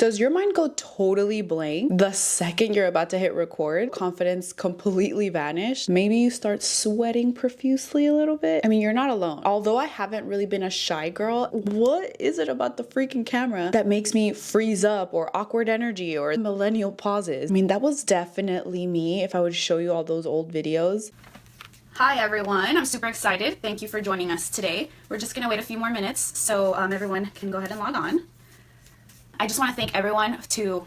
Does your mind go totally blank the second you're about to hit record? Confidence completely vanished. Maybe you start sweating profusely a little bit. I mean, you're not alone. Although I haven't really been a shy girl, what is it about the freaking camera that makes me freeze up or awkward energy or millennial pauses? I mean, that was definitely me if I would show you all those old videos. Hi everyone, I'm super excited. Thank you for joining us today. We're just gonna wait a few more minutes so everyone can go ahead and log on. I just want to thank everyone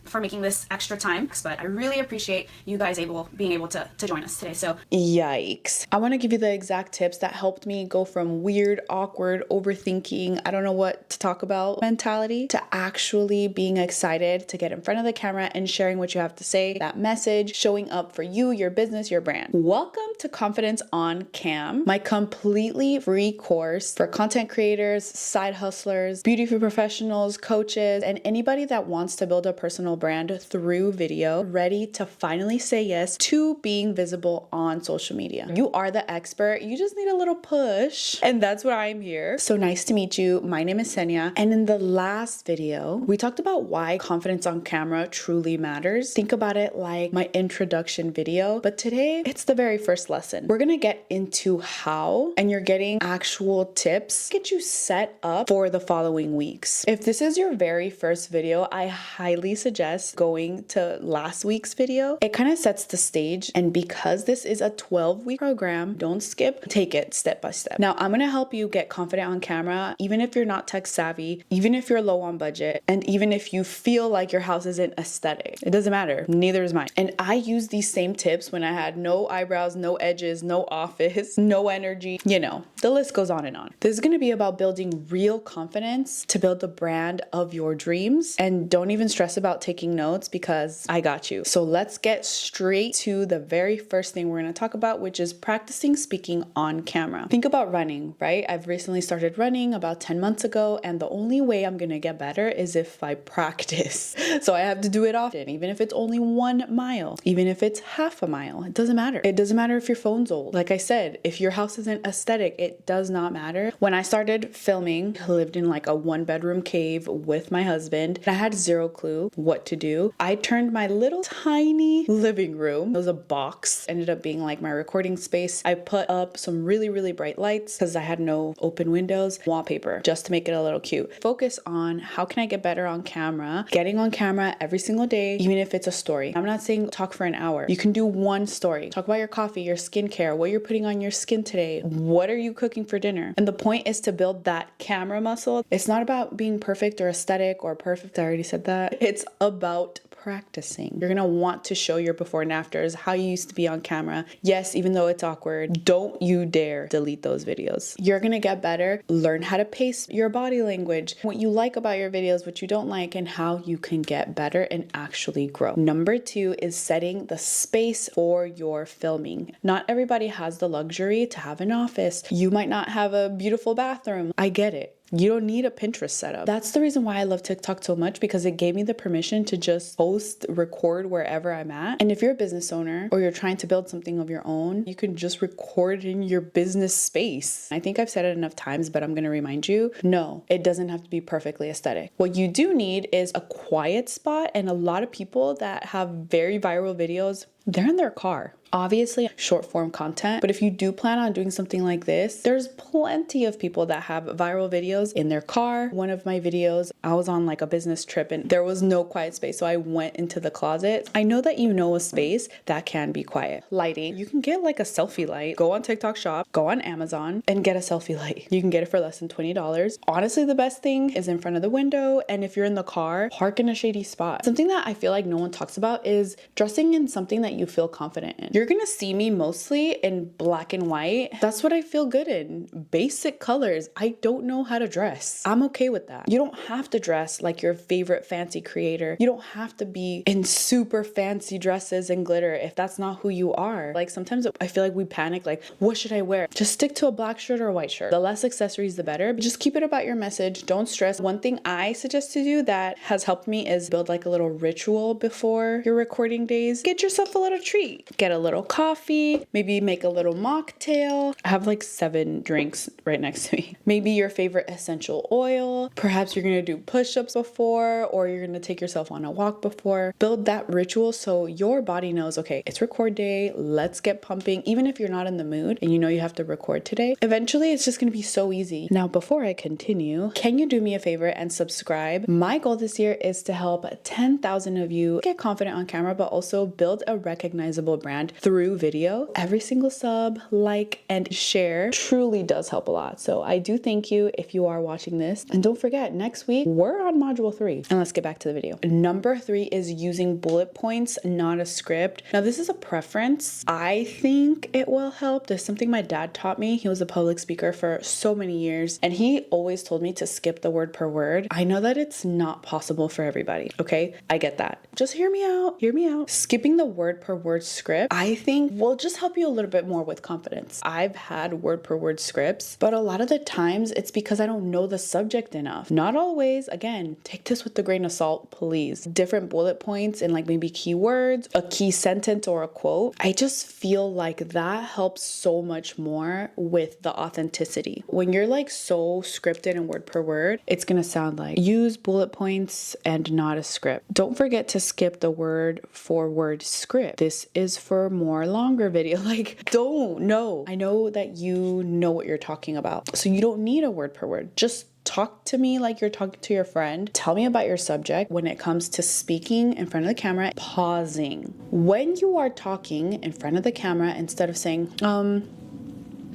for making this extra time, but I really appreciate you guys being able to join us today. So yikes. I want to give you the exact tips that helped me go from weird, awkward, overthinking, I don't know what to talk about mentality to actually being excited to get in front of the camera and sharing what you have to say, that message, showing up for you, your business, your brand. Welcome to Confidence on Cam, my completely free course for content creators, side hustlers, beauty professionals, coaches, and anybody that wants to build a personal brand through video, ready to finally say yes to being visible on social media. You are the expert. You just need a little push. And that's why I'm here. So nice to meet you. My name is Senya. And in the last video, we talked about why confidence on camera truly matters. Think about it like my introduction video. But today, it's the very first lesson. We're going to get into how, and you're getting actual tips, get you set up for the following weeks. If this is your very first video, I highly suggest going to last week's video. It kind of sets the stage, and because this is a 12-week program, don't skip, take it step by step. Now, I'm going to help you get confident on camera, even if you're not tech savvy, even if you're low on budget, and even if you feel like your house isn't aesthetic. It doesn't matter. Neither is mine. And I used these same tips when I had no eyebrows, no edges, no office, no energy. You know, the list goes on and on. This is going to be about building real confidence to build the brand of your dreams. And don't even stress about taking notes because I got you. So let's get straight to the very first thing we're going to talk about, which is practicing speaking on camera. Think about running, right? I've recently started running about 10 months ago, and the only way I'm going to get better is if I practice. So I have to do it often, even if it's only 1 mile, even if it's half a mile. It doesn't matter. It doesn't matter if your phone's old. Like I said, if your house isn't aesthetic, it does not matter. When I started filming, I lived in like a 1-bedroom cave with my husband. I had zero clue what to do. I turned my little tiny living room, it was a box, ended up being like my recording space. I put up some really, really bright lights because I had no open windows, wallpaper, just to make it a little cute. Focus on how can I get better on camera, getting on camera every single day, even if it's a story. I'm not saying talk for an hour. You can do one story. Talk about your coffee, your skincare, what you're putting on your skin today, what are you cooking for dinner? And the point is to build that camera muscle. It's not about being perfect or aesthetic or perfect. I already said that. It's about practicing. You're gonna want to show your before and afters, how you used to be on camera. Yes, even though it's awkward, don't you dare delete those videos. You're gonna get better. Learn how to pace your body language, what you like about your videos, what you don't like, and how you can get better and actually grow. Number 2 is setting the space for your filming. Not everybody has the luxury to have an office. You might not have a beautiful bathroom. I get it. You don't need a Pinterest setup. That's the reason why I love TikTok so much, because it gave me the permission to just post, record wherever I'm at. And if you're a business owner or you're trying to build something of your own, you can just record in your business space. I think I've said it enough times, but I'm going to remind you, no, it doesn't have to be perfectly aesthetic. What you do need is a quiet spot, and a lot of people that have very viral videos, they're in their car. Obviously, short form content, but if you do plan on doing something like this, there's plenty of people that have viral videos in their car. One of my videos, I was on like a business trip and there was no quiet space, so I went into the closet. I know that you know a space that can be quiet. Lighting, you can get like a selfie light. Go on TikTok shop, go on Amazon and get a selfie light. You can get it for less than $20. Honestly, the best thing is in front of the window, and if you're in the car, park in a shady spot. Something that I feel like no one talks about is dressing in something that you feel confident in. You're gonna see me mostly in black and white. That's what I feel good in. Basic colors. I don't know how to dress. I'm okay with that. You don't have to dress like your favorite fancy creator. You don't have to be in super fancy dresses and glitter if that's not who you are. Like sometimes I feel like we panic, like, what should I wear? Just stick to a black shirt or a white shirt. The less accessories, the better. Just keep it about your message. Don't stress. One thing I suggest to do that has helped me is build like a little ritual before your recording days. Get yourself a little little treat. Get a little coffee, maybe make a little mocktail. I have like 7 drinks right next to me. Maybe your favorite essential oil. Perhaps you're gonna do push-ups before, or you're gonna take yourself on a walk before. Build that ritual so your body knows, okay, it's record day, let's get pumping. Even if you're not in the mood and you know you have to record today, eventually it's just gonna be so easy. Now, before I continue, can you do me a favor and subscribe? My goal this year is to help 10,000 of you get confident on camera, but also build a recognizable brand through video. Every single sub, like, and share truly does help a lot. So I do thank you if you are watching this. And don't forget, next week, we're on module 3. And let's get back to the video. Number 3 is using bullet points, not a script. Now, this is a preference. I think it will help. There's something my dad taught me. He was a public speaker for so many years, and he always told me to skip the word per word. I know that it's not possible for everybody, okay? I get that. Just hear me out. Hear me out. Skipping the word per word script, I think, will just help you a little bit more with confidence. I've had word per word scripts, but a lot of the times it's because I don't know the subject enough. Not always. Again, take this with a grain of salt, please. Different bullet points and like maybe keywords, a key sentence or a quote. I just feel like that helps so much more with the authenticity. When you're like so scripted and word per word, it's gonna sound like use bullet points and not a script. Don't forget to skip the word for word script. This is for more longer video. Like, don't. No. I know that you know what you're talking about. So you don't need a word per word. Just talk to me like you're talking to your friend. Tell me about your subject. When it comes to speaking in front of the camera, pausing. When you are talking in front of the camera, instead of saying,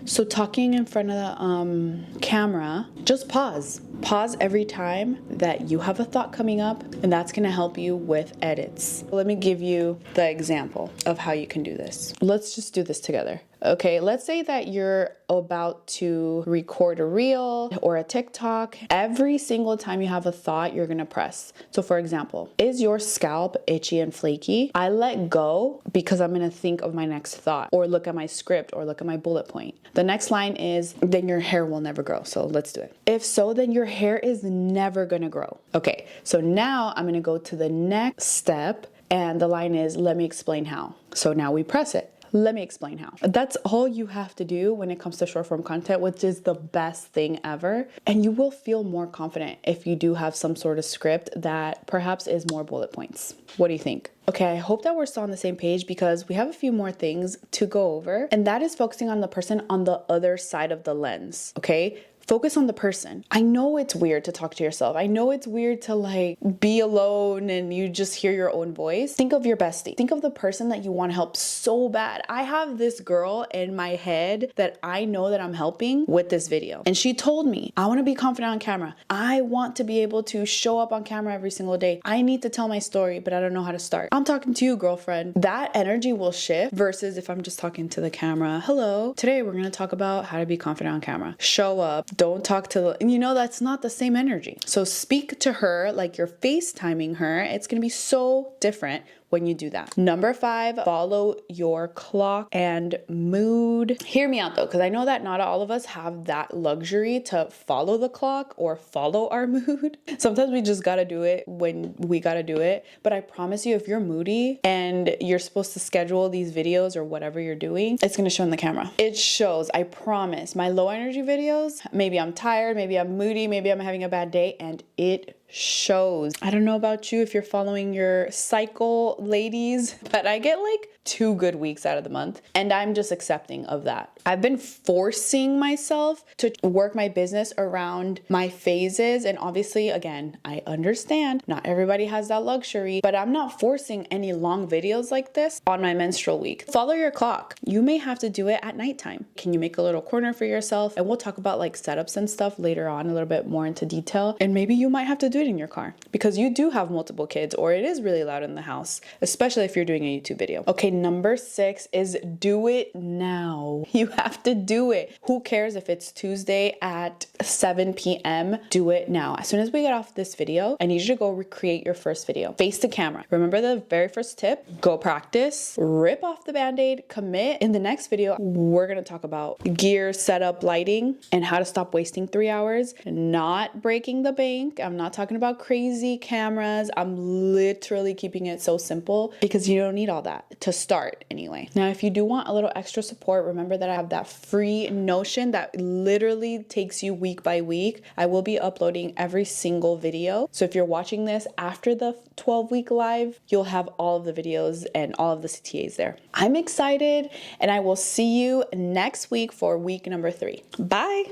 so talking in front of the camera, just pause. Pause every time that you have a thought coming up, and that's gonna help you with edits. Let me give you the example of how you can do this. Let's just do this together. Okay, let's say that you're about to record a reel or a TikTok. Every single time you have a thought, you're gonna press. So for example, is your scalp itchy and flaky? I let go because I'm gonna think of my next thought, or look at my script, or look at my bullet point. The next line is, then your hair will never grow. So let's do it. If so, then your hair is never gonna grow. Okay, so now I'm gonna go to the next step, and the line is, let me explain how. So now we press it. Let me explain how. That's all you have to do when it comes to short form content, which is the best thing ever. And you will feel more confident if you do have some sort of script that perhaps is more bullet points. What do you think? Okay, I hope that we're still on the same page because we have a few more things to go over, and that is focusing on the person on the other side of the lens, okay? Focus on the person. I know it's weird to talk to yourself. I know it's weird to like be alone and you just hear your own voice. Think of your bestie. Think of the person that you want to help so bad. I have this girl in my head that I know that I'm helping with this video. And she told me, I want to be confident on camera. I want to be able to show up on camera every single day. I need to tell my story, but I don't know how to start. I'm talking to you, girlfriend. That energy will shift versus if I'm just talking to the camera. Hello, today we're going to talk about how to be confident on camera. Show up. Don't talk to the, that's not the same energy. So speak to her like you're FaceTiming her. It's going to be so different when you do that. Number 5, follow your clock and mood. Hear me out though, because I know that not all of us have that luxury to follow the clock or follow our mood. Sometimes we just gotta do it when we gotta do it. But I promise you, if you're moody and you're supposed to schedule these videos or whatever you're doing, it's gonna show in the camera. It shows, I promise. My low energy videos, maybe I'm tired, maybe I'm moody, maybe I'm having a bad day, and it shows. I don't know about you if you're following your cycle, ladies, but I get like 2 good weeks out of the month, and I'm just accepting of that. I've been forcing myself to work my business around my phases, and obviously, again, I understand not everybody has that luxury, but I'm not forcing any long videos like this on my menstrual week. Follow your clock. You may have to do it at nighttime. Can you make a little corner for yourself? And we'll talk about like setups and stuff later on, a little bit more into detail. And maybe you might have to do it in your car because you do have multiple kids, or it is really loud in the house, especially if you're doing a YouTube video. Okay, number 6 is do it now. You have to do it. Who cares if it's Tuesday at 7 p.m.? Do it now. As soon as we get off this video, I need you to go recreate your first video. Face the camera. Remember the very first tip? Go practice, rip off the band-aid, commit. In the next video, we're gonna talk about gear, setup, lighting, and how to stop wasting 3 hours, not breaking the bank. I'm not talking talking about crazy cameras. I'm literally keeping it so simple because you don't need all that to start anyway. Now, if you do want a little extra support, remember that I have that free Notion that literally takes you week by week. I will be uploading every single video. So if you're watching this after the 12-week live, you'll have all of the videos and all of the CTAs there. I'm excited, and I will see you next week for week number 3. Bye.